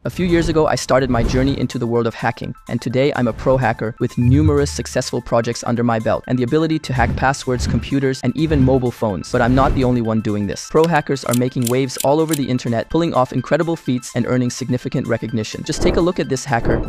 A few years ago, I started my journey into the world of hacking, and today I'm a pro hacker with numerous successful projects under my belt and the ability to hack passwords, computers, and even mobile phones. But I'm not the only one doing this. Pro hackers are making waves all over the internet, pulling off incredible feats and earning significant recognition. Just take a look at this hacker,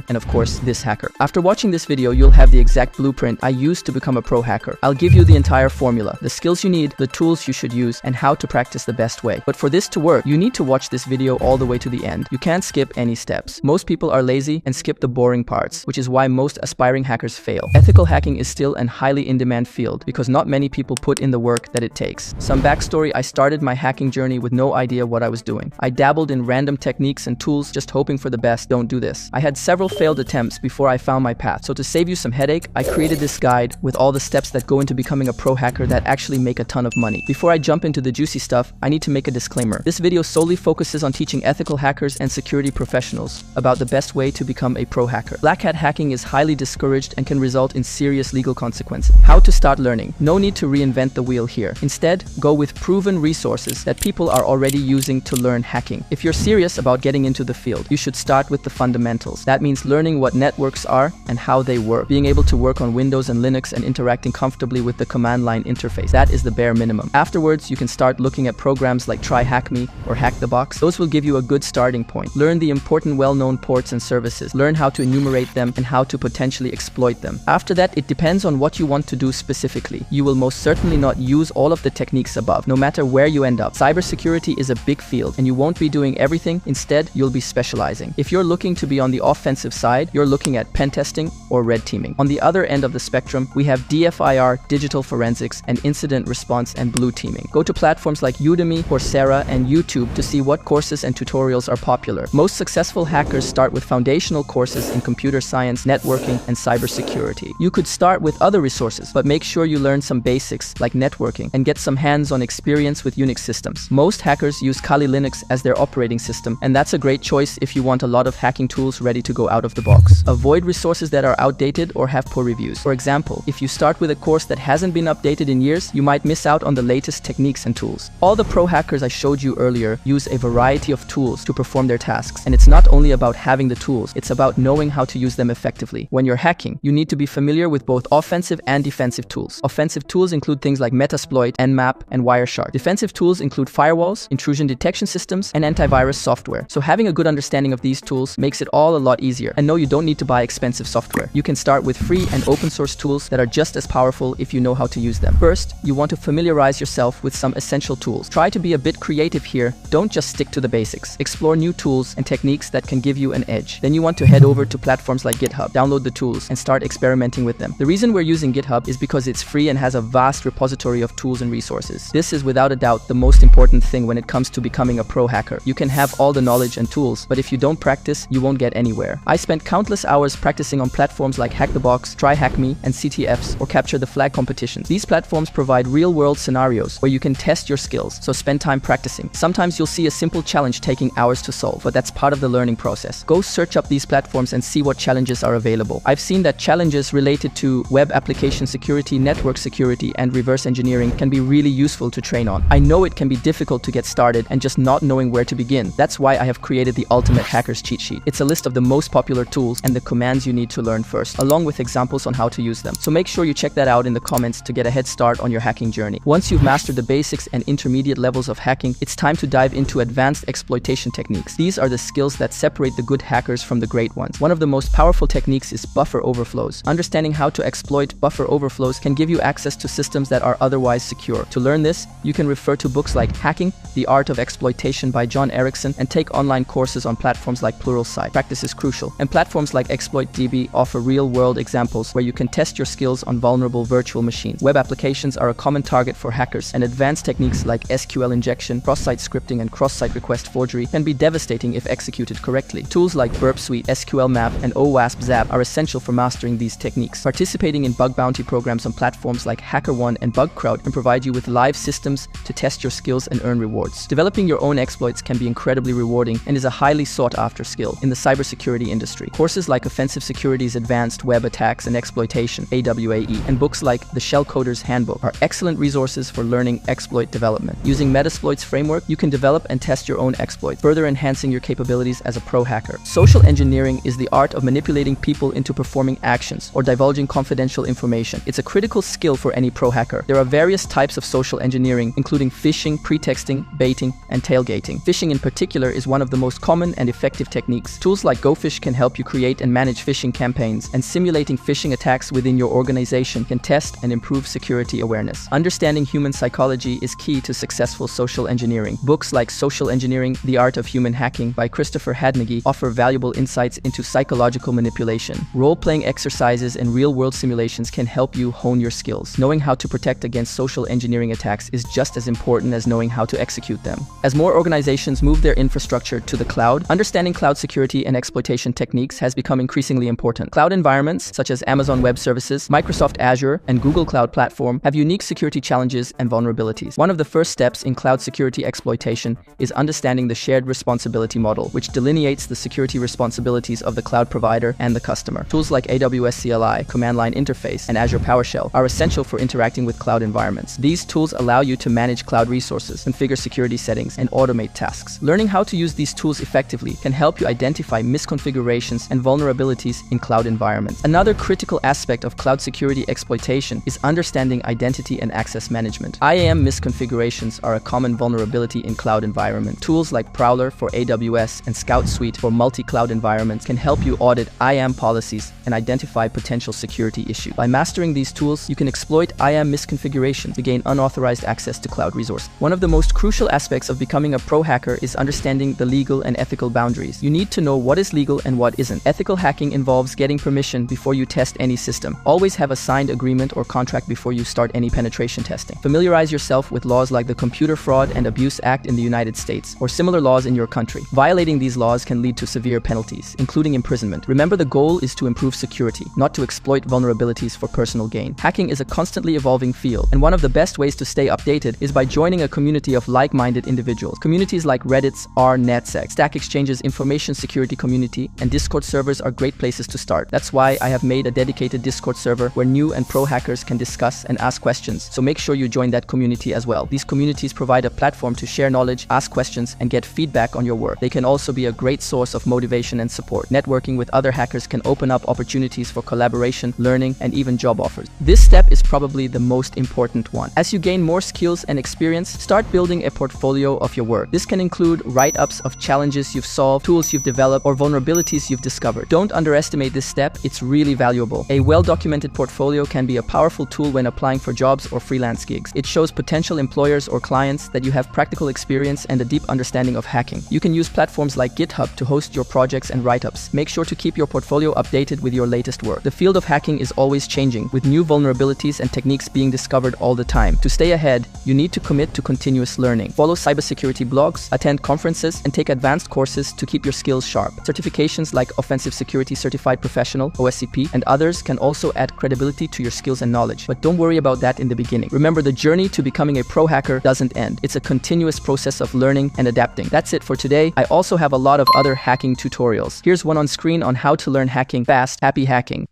and of course, this hacker. After watching this video, you'll have the exact blueprint I used to become a pro hacker. I'll give you the entire formula, the skills you need, the tools you should use, and how to practice the best way. But for this to work, you need to watch this video all the way to the end. You can't skip any steps. Most people are lazy and skip the boring parts, which is why most aspiring hackers fail. Ethical hacking is still a highly in-demand field because not many people put in the work that it takes. Some backstory: I started my hacking journey with no idea what I was doing. I dabbled in random techniques and tools just hoping for the best. Don't do this. I had several failed attempts before I found my path. So to save you some headache, I created this guide with all the steps that go into becoming a pro hacker that actually make a ton of money. Before I jump into the juicy stuff, I need to make a disclaimer. This video solely focuses on teaching ethical hackers and security professionals about the best way to become a pro hacker. Black hat hacking is highly discouraged and can result in serious legal consequences. How to start learning? No need to reinvent the wheel here. Instead, go with proven resources that people are already using to learn hacking. If you're serious about getting into the field, you should start with the fundamentals. That means learning what networks are and how they work, being able to work on Windows and Linux and interacting comfortably with the command line interface. That is the bare minimum. Afterwards, you can start looking at programs like TryHackMe or HackTheBox. Those will give you a good starting point. Learn the important well-known ports and services. Learn how to enumerate them and how to potentially exploit them. After that, it depends on what you want to do specifically. You will most certainly not use all of the techniques above, no matter where you end up. Cybersecurity is a big field, and you won't be doing everything. Instead, you'll be specializing. If you're looking to be on the offensive side, you're looking at pen testing or red teaming. On the other end of the spectrum, we have DFIR, digital forensics, and incident response and blue teaming. Go to platforms like Udemy, Coursera, and YouTube to see what courses and tutorials are popular. Most successful hackers start with foundational courses in computer science, networking, and cybersecurity. You could start with other resources, but make sure you learn some basics like networking and get some hands-on experience with Unix systems. Most hackers use Kali Linux as their operating system, and that's a great choice if you want a lot of hacking tools ready to go out of the box. Avoid resources that are outdated or have poor reviews. For example, if you start with a course that hasn't been updated in years, you might miss out on the latest techniques and tools. All the pro hackers I showed you earlier use a variety of tools to perform their tasks, and it's not only about having the tools, it's about knowing how to use them effectively. When you're hacking, you need to be familiar with both offensive and defensive tools. Offensive tools include things like Metasploit, Nmap, and Wireshark. Defensive tools include firewalls, intrusion detection systems, and antivirus software. So having a good understanding of these tools makes it all a lot easier. And no, you don't need to buy expensive software. You can start with free and open source tools that are just as powerful if you know how to use them. First, you want to familiarize yourself with some essential tools. Try to be a bit creative here. Don't just stick to the basics. Explore new tools and techniques that can give you an edge. Then you want to head over to platforms like GitHub, download the tools, and start experimenting with them. The reason we're using GitHub is because it's free and has a vast repository of tools and resources. This is without a doubt the most important thing when it comes to becoming a pro hacker. You can have all the knowledge and tools, but if you don't practice, you won't get anywhere. I spent countless hours practicing on platforms like HackTheBox, TryHackMe, and CTFs, or Capture the Flag competitions. These platforms provide real-world scenarios where you can test your skills, so spend time practicing. Sometimes you'll see a simple challenge taking hours to solve, but that's part of the learning process. Go search up these platforms and see what challenges are available. I've seen that challenges related to web application security, network security, and reverse engineering can be really useful to train on. I know it can be difficult to get started and just not knowing where to begin. That's why I have created the Ultimate Hacker's Cheat Sheet. It's a list of the most popular tools and the commands you need to learn first, along with examples on how to use them. So make sure you check that out in the comments to get a head start on your hacking journey. Once you've mastered the basics and intermediate levels of hacking, it's time to dive into advanced exploitation techniques. These are the skills that separate the good hackers from the great ones. One of the most powerful techniques is buffer overflows. Understanding how to exploit buffer overflows can give you access to systems that are otherwise secure. To learn this, you can refer to books like Hacking: The Art of Exploitation by John Erickson and take online courses on platforms like Pluralsight. Practice is crucial, and platforms like ExploitDB offer real-world examples where you can test your skills on vulnerable virtual machines. Web applications are a common target for hackers, and advanced techniques like SQL injection, cross-site scripting, and cross-site request forgery can be devastating if executed correctly. Tools like Burp Suite, SQL Map, and OWASP Zap are essential for mastering these techniques. Participating in bug bounty programs on platforms like HackerOne and BugCrowd can provide you with live systems to test your skills and earn rewards. Developing your own exploits can be incredibly rewarding and is a highly sought-after skill in the cybersecurity industry. Courses like Offensive Security's Advanced Web Attacks and Exploitation, AWAE, and books like The Shellcoder's Handbook are excellent resources for learning exploit development. Using Metasploit's framework, you can develop and test your own exploits, further enhancing your your capabilities as a pro hacker. Social engineering is the art of manipulating people into performing actions or divulging confidential information. It's a critical skill for any pro hacker. There are various types of social engineering, including phishing, pretexting, baiting, and tailgating. Phishing in particular is one of the most common and effective techniques. Tools like GoPhish can help you create and manage phishing campaigns, and simulating phishing attacks within your organization can test and improve security awareness. Understanding human psychology is key to successful social engineering. Books like Social Engineering: The Art of Human Hacking by Christopher Hadnagy offer valuable insights into psychological manipulation. Role-playing exercises and real-world simulations can help you hone your skills. Knowing how to protect against social engineering attacks is just as important as knowing how to execute them. As more organizations move their infrastructure to the cloud, understanding cloud security and exploitation techniques has become increasingly important. Cloud environments such as Amazon Web Services, Microsoft Azure, and Google Cloud Platform have unique security challenges and vulnerabilities. One of the first steps in cloud security exploitation is understanding the shared responsibility model, which delineates the security responsibilities of the cloud provider and the customer. Tools like AWS CLI, Command Line Interface, and Azure PowerShell are essential for interacting with cloud environments. These tools allow you to manage cloud resources, configure security settings, and automate tasks. Learning how to use these tools effectively can help you identify misconfigurations and vulnerabilities in cloud environments. Another critical aspect of cloud security exploitation is understanding identity and access management. IAM misconfigurations are a common vulnerability in cloud environments. Tools like Prowler for AWS and Scout Suite for multi-cloud environments can help you audit IAM policies and identify potential security issues. By mastering these tools, you can exploit IAM misconfigurations to gain unauthorized access to cloud resources. One of the most crucial aspects of becoming a pro hacker is understanding the legal and ethical boundaries. You need to know what is legal and what isn't. Ethical hacking involves getting permission before you test any system. Always have a signed agreement or contract before you start any penetration testing. Familiarize yourself with laws like the Computer Fraud and Abuse Act in the United States or similar laws in your country. Violating these laws can lead to severe penalties, including imprisonment. Remember, the goal is to improve security, not to exploit vulnerabilities for personal gain. Hacking is a constantly evolving field, and one of the best ways to stay updated is by joining a community of like-minded individuals. Communities like Reddit's r/NetSec, Stack Exchange's information security community, and Discord servers are great places to start. That's why I have made a dedicated Discord server where new and pro hackers can discuss and ask questions, so make sure you join that community as well. These communities provide a platform to share knowledge, ask questions, and get feedback on your work. They can also be a great source of motivation and support. Networking with other hackers can open up opportunities for collaboration, learning, and even job offers. This step is probably the most important one. As you gain more skills and experience, start building a portfolio of your work. This can include write-ups of challenges you've solved, tools you've developed, or vulnerabilities you've discovered. Don't underestimate this step, it's really valuable. A well-documented portfolio can be a powerful tool when applying for jobs or freelance gigs. It shows potential employers or clients that you have practical experience and a deep understanding of hacking. You can use platforms like GitHub to host your projects and write-ups. Make sure to keep your portfolio updated with your latest work. The field of hacking is always changing, with new vulnerabilities and techniques being discovered all the time. To stay ahead, you need to commit to continuous learning. Follow cybersecurity blogs, attend conferences, and take advanced courses to keep your skills sharp. Certifications like Offensive Security Certified Professional, OSCP, and others can also add credibility to your skills and knowledge. But don't worry about that in the beginning. Remember, the journey to becoming a pro hacker doesn't end. It's a continuous process of learning and adapting. That's it for today. I also have a lot of other hacking tutorials. Here's one on screen on how to learn hacking fast. Happy hacking!